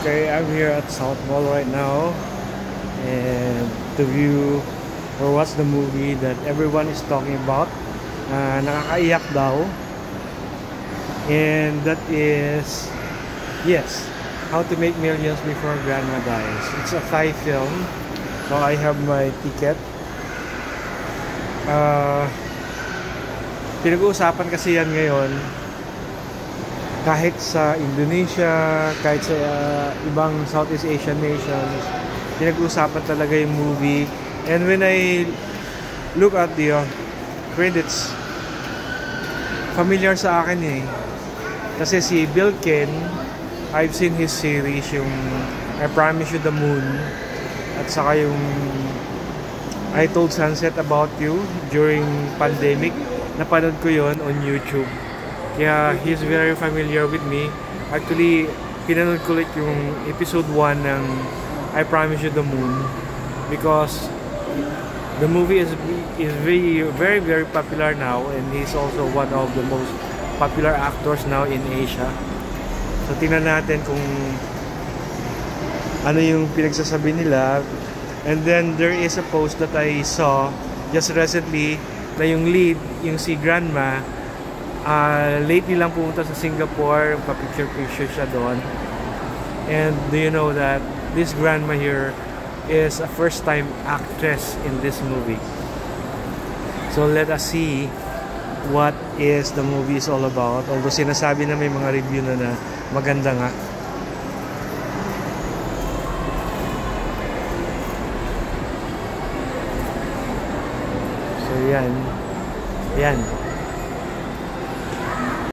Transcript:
Okay, I'm here at South Mall right now and to view or watch the movie that everyone is talking about. Nakakaiyak daw. And that is, yes, How to Make Millions Before Grandma Dies. It's a Thai film. So I have my ticket. Pinag-uusapan kasi yan ngayon. Kahit sa Indonesia, kahit sa ibang Southeast Asian nations, pinag-uusapan talaga yung movie. And when I look at the credits, familiar sa akin eh. Kasi si Bill Ken, I've seen his series, yung I Promise You the Moon, at saka yung I Told Sunset About You during pandemic. Napanood ko yon on YouTube. Kaya he's very familiar with me. Actually, pinanood ko ulit yung episode 1 ng I Promise You the Moon because the movie is very popular now, and he's also one of the most popular actors now in Asia. So tingnan natin kung ano yung pinagsasabi nila. And then there is a post that I saw just recently na yung lead, yung si Grandma, lately lang pumunta sa Singapore, pa-picture siya doon. And do you know that this grandma here is a first-time actress in this movie? So let us see what is the movie is all about. Although sinasabi na may mga review na maganda nga. So yan.